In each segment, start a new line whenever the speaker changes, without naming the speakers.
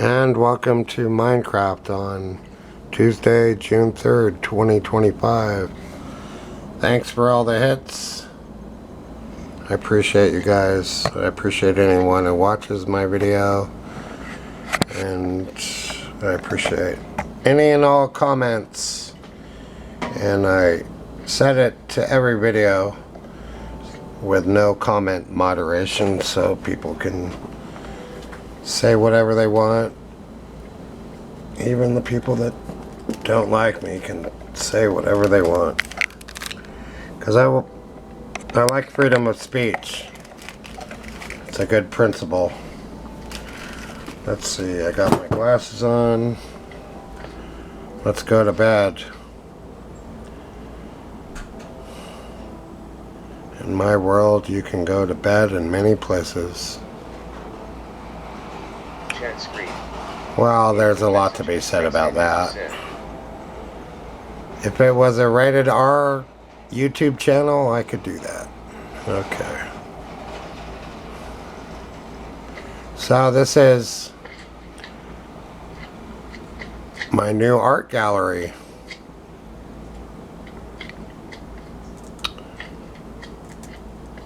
And welcome to Minecraft on Tuesday, June 3rd, 2025. Thanks for all the hits. I appreciate you guys. I appreciate anyone who watches my video. And I appreciate any and all comments. And I set it to every video with no comment moderation so people can say whatever they want. Even the people that don't like me can say whatever they want. Because I like freedom of speech. It's a good principle. Let's see, I got my glasses on. Let's go to bed. In my world, you can go to bed in many places. Well, there's a lot to be said about that. If it was a rated R YouTube channel, I could do that. Okay. So this is my new art gallery.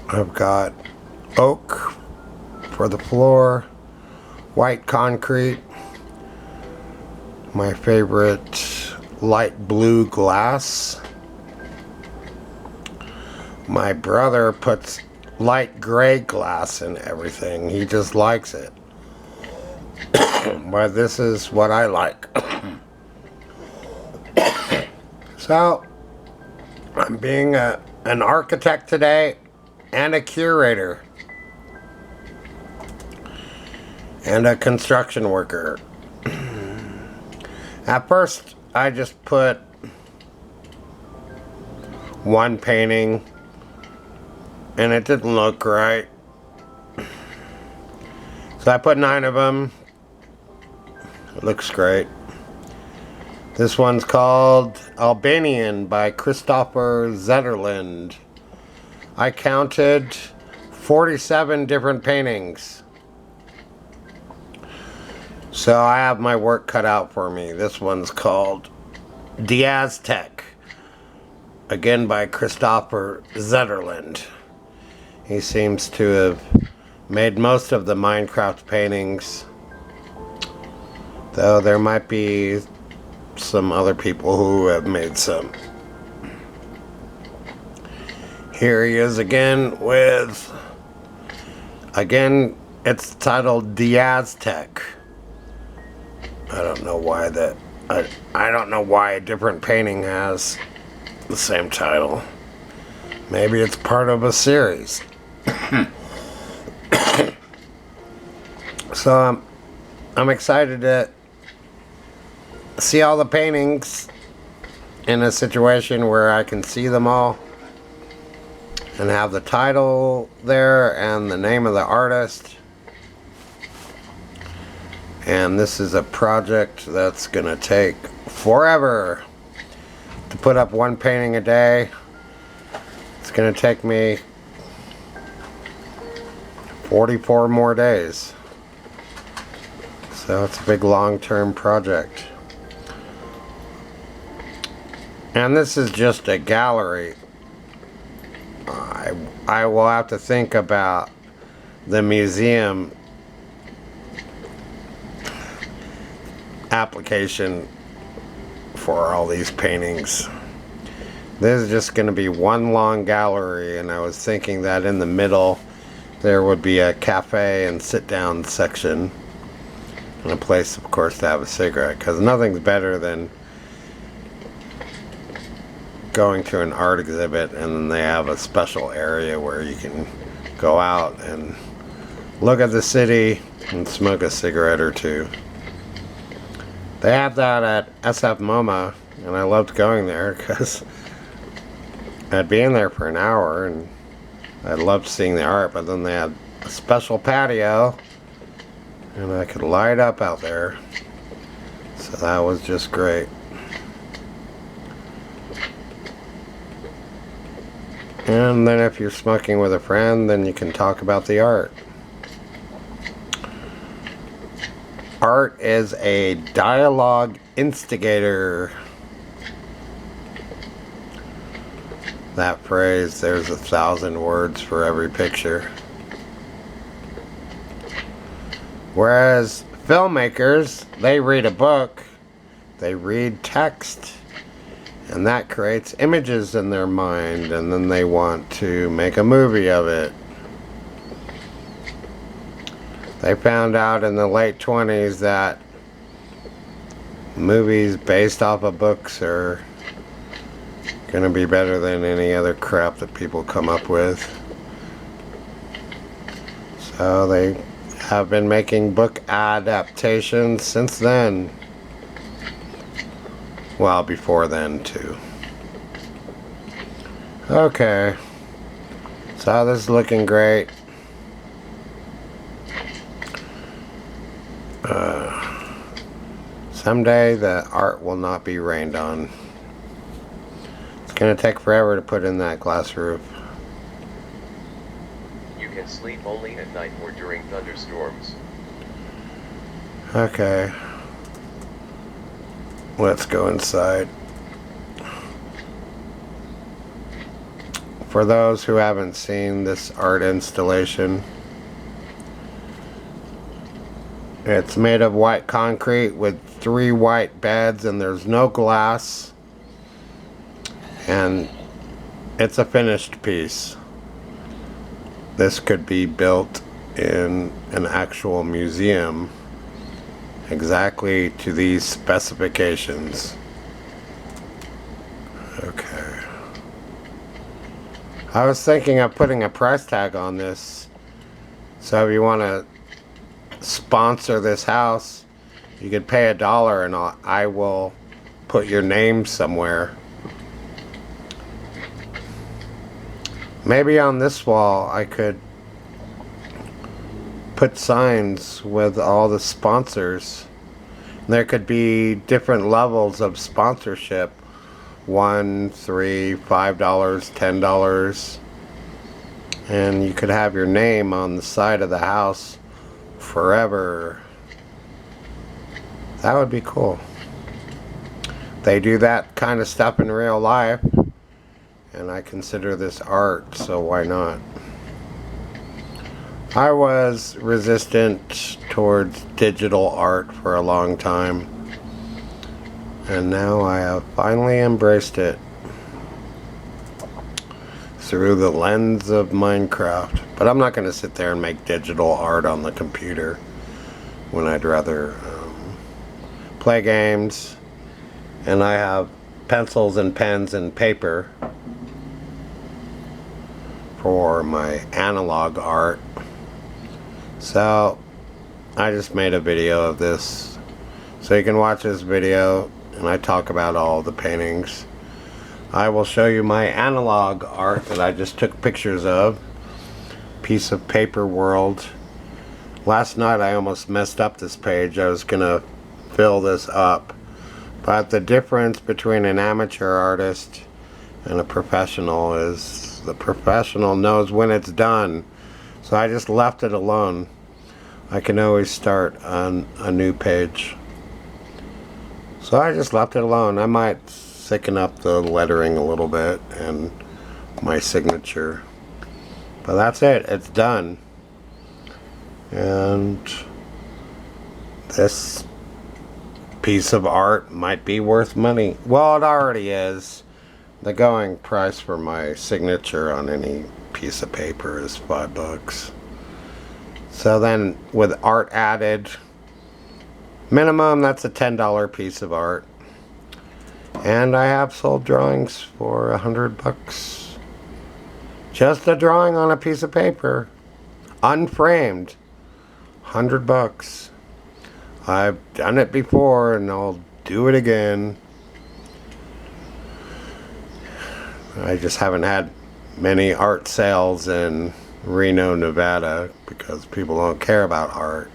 I've got oak for the floor, white concrete, my favorite light blue glass. My brother puts light gray glass in everything. He just likes it. But this is what I like. So, I'm being an architect today and a curator and a construction worker. At first, I just put one painting and it didn't look right. So I put 9 of them. It looks great. This one's called Albanian by Christopher Zetterland. I counted 47 different paintings. So I have my work cut out for me. This one's called The Aztec. Again by Christopher Zetterland. He seems to have made most of the Minecraft paintings. Though there might be some other people who have made some. Here he is again with, again, it's titled The Aztec. I don't know why that, I don't know why a different painting has the same title. Maybe it's part of a series. So I'm excited to see all the paintings in a situation where I can see them all and have the title there and the name of the artist. And this is a project that's gonna take forever to put up one painting a day. It's gonna take me 44 more days. So it's a big long-term project. And this is just a gallery. I will have to think about the museum application for all these paintings. This is just going to be one long gallery, and I was thinking that in the middle there would be a cafe and sit down section and a place, of course, to have a cigarette, because nothing's better than going to an art exhibit and then they have a special area where you can go out and look at the city and smoke a cigarette or two. They have that at SF MoMA, and I loved going there because I'd be in there for an hour and I loved seeing the art, but then they had a special patio and I could light up out there. So that was just great. And then if you're smoking with a friend, then you can talk about the art. Art is a dialogue instigator. That phrase, there's 1,000 words for every picture. Whereas filmmakers, they read a book, they read text, and that creates images in their mind, and then they want to make a movie of it. They found out in the late 20s that movies based off of books are gonna be better than any other crap that people come up with. So they have been making book adaptations since then. Well, before then too. Okay. So this is looking great. Someday the art will not be rained on. It's gonna take forever to put in that glass roof.
You can sleep only at night or during thunderstorms.
Okay. Let's go inside. For those who haven't seen this art installation, it's made of white concrete with 3 white beds, and there's no glass, and it's a finished piece. This could be built in an actual museum exactly to these specifications. Okay. I was thinking of putting a price tag on this, so if you want to sponsor this house, you could pay $1 and I will put your name somewhere. Maybe on this wall I could put signs with all the sponsors. There could be different levels of sponsorship. $1, $3, $5, $10. And you could have your name on the side of the house forever. That would be cool. They do that kind of stuff in real life, and I consider this art, so why not? I was resistant towards digital art for a long time, and now I have finally embraced it through the lens of Minecraft. But I'm not going to sit there and make digital art on the computer when I'd rather play games. And I have pencils and pens and paper for my analog art. So I just made a video of this, so you can watch this video and I talk about all the paintings. I will show you my analog art that I just took pictures of. Piece of paper world. Last night I almost messed up this page. I was gonna fill this up, but the difference between an amateur artist and a professional is the professional knows when it's done. So I just left it alone. I can always start on a new page. So I just left it alone. I might thicken up the lettering a little bit and my signature. But that's it. It's done. And this piece of art might be worth money. Well, it already is. The going price for my signature on any piece of paper is $5. So then with art added, minimum that's a $10 piece of art. And I have sold drawings for $100. Just a drawing on a piece of paper, unframed, $100. I've done it before and I'll do it again. I just haven't had many art sales in Reno, Nevada, because people don't care about art.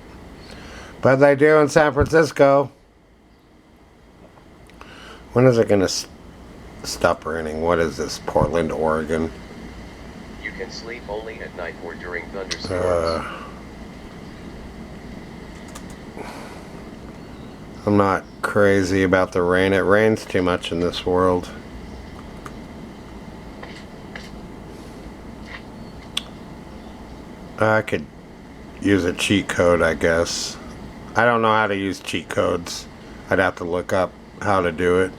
But they do in San Francisco. When is it going to stop raining? What is this, Portland, Oregon?
You can sleep only at night or during thunderstorms.
I'm not crazy about the rain. It rains too much in this world. I could use a cheat code, I guess. I don't know how to use cheat codes. I'd have to look up how to do it.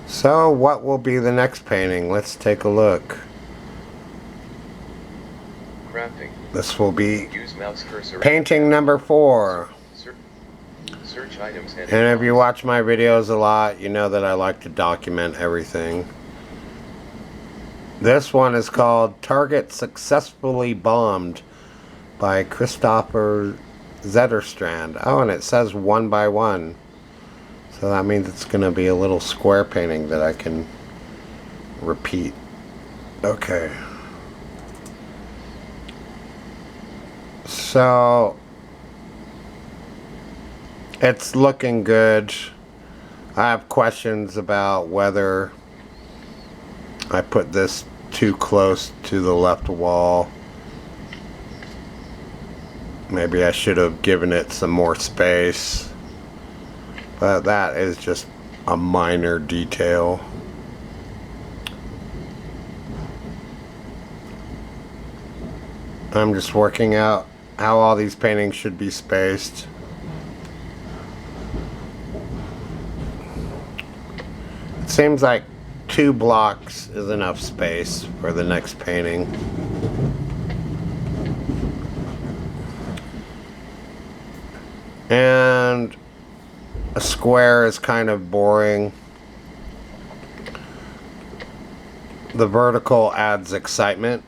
So, what will be the next painting? Let's take a look.
Crafting.
This will be
Use mouse cursor.
painting number 4.
Search items
And if you watch my videos a lot, you know that I like to document everything. This one is called Target Successfully Bombed by Christopher Zetterstrand. Oh, and it says 1 by 1. So that means it's going to be a little square painting that I can repeat. Okay. So it's looking good. I have questions about whether I put this too close to the left wall. Maybe I should have given it some more space. But that is just a minor detail. I'm just working out how all these paintings should be spaced. It seems like 2 blocks is enough space for the next painting. And a square is kind of boring. The vertical adds excitement.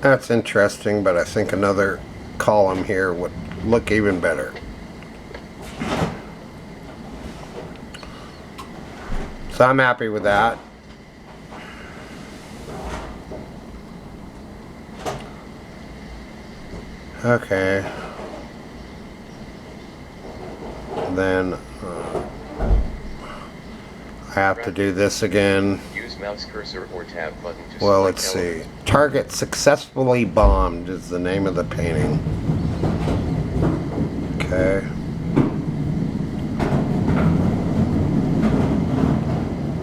That's interesting, but I think another column here would look even better. So I'm happy with that. Okay. Then I have to do this again.
Use mouse cursor or tab button to
Well,
select
let's see.
element.
Target Successfully Bombed is the name of the painting. Okay.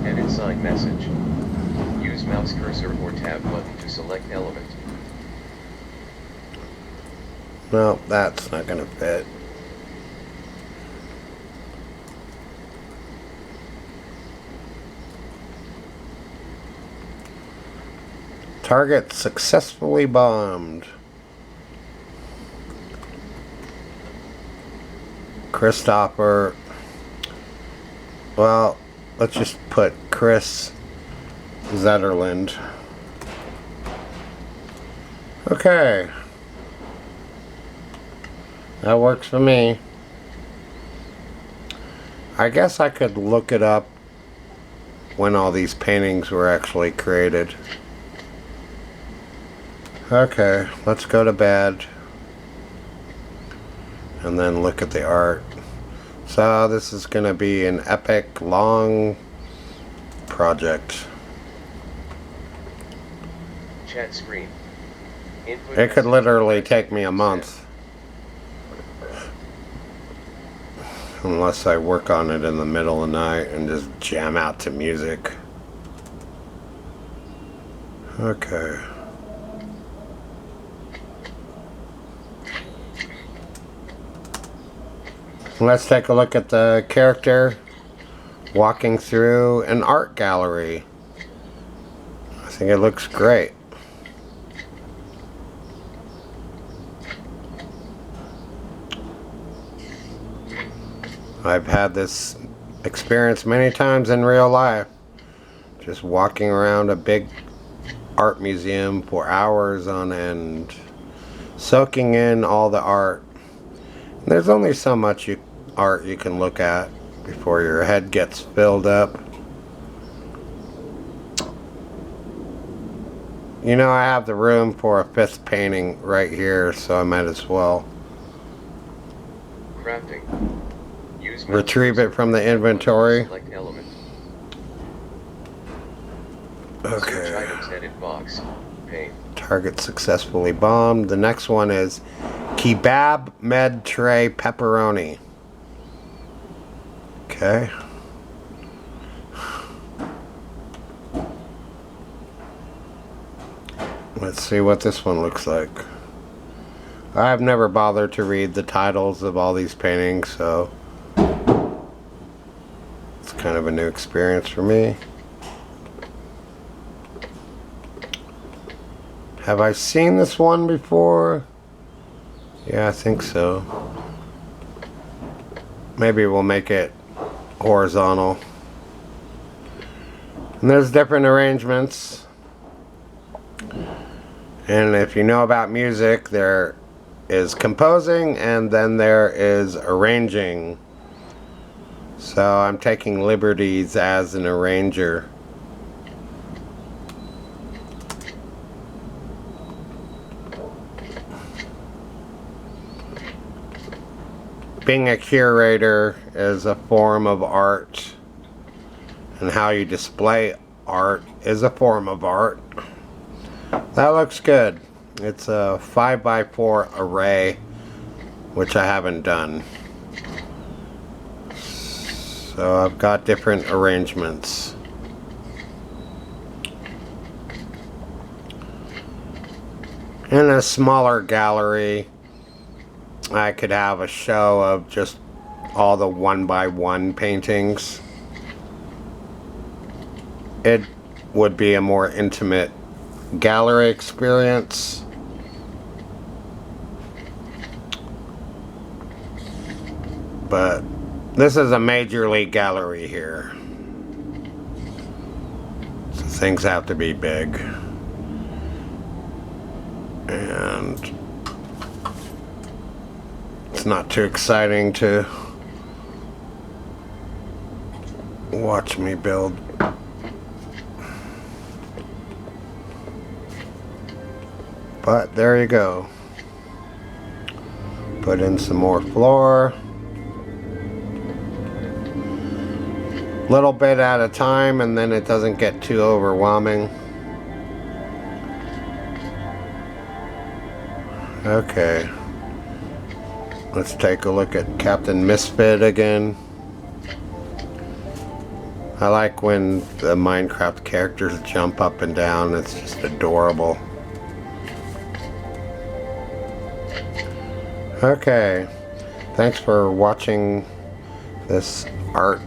Edit sign message. Use mouse cursor or tab button to select element.
No, that's not going to fit. Target Successfully Bombed. Christopher. Well, let's just put Chris Zetterland. Okay. That works for me. I guess I could look it up when all these paintings were actually created. Okay, let's go to bed and then look at the art. So this is going to be an epic, long project.
Chat screen. Input
It could
message.
literally take me a month. Unless I work on it in the middle of the night and just jam out to music. Okay. Let's take a look at the character walking through an art gallery. I think it looks great. I've had this experience many times in real life. Just walking around a big art museum for hours on end, soaking in all the art. There's only so much art you can look at before your head gets filled up. You know, I have the room for a 5th painting right here, so I might as well
Crafting. Use mouse
retrieve
cursor
it from the
or tab button to
inventory.
select element.
Okay.
Search items edit box. Paint.
Target successfully bombed. The next one is Kebab Med Tray Pepperoni. Okay. Let's see what this one looks like. I've never bothered to read the titles of all these paintings, so it's kind of a new experience for me. Have I seen this one before? Yeah, I think so. Maybe we'll make it horizontal. And there's different arrangements. And if you know about music, there is composing and then there is arranging. So I'm taking liberties as an arranger. Being a curator is a form of art, and how you display art is a form of art. That looks good. It's a 5x4 array, which I haven't done. So I've got different arrangements. In a smaller gallery, I could have a show of just all the 1x1 paintings. It would be a more intimate gallery experience. But this is a major league gallery here, so things have to be big. And it's not too exciting to watch me build. But there you go. Put in some more floor. Little bit at a time, and then it doesn't get too overwhelming. Okay. Let's take a look at Captain Misfit again. I like when the Minecraft characters jump up and down. It's just adorable. Okay. Thanks for watching this art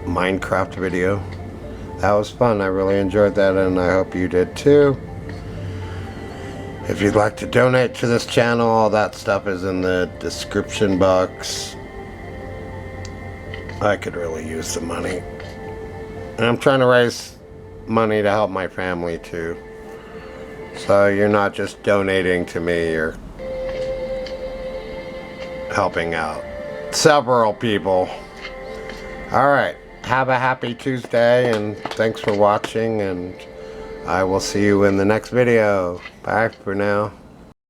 Minecraft video. That was fun. I really enjoyed that, and I hope you did too. If you'd like to donate to this channel, all that stuff is in the description box. I could really use the money. And I'm trying to raise money to help my family too. So you're not just donating to me, you're helping out several people. Alright, have a happy Tuesday, and thanks for watching, and I will see you in the next video. Bye for now.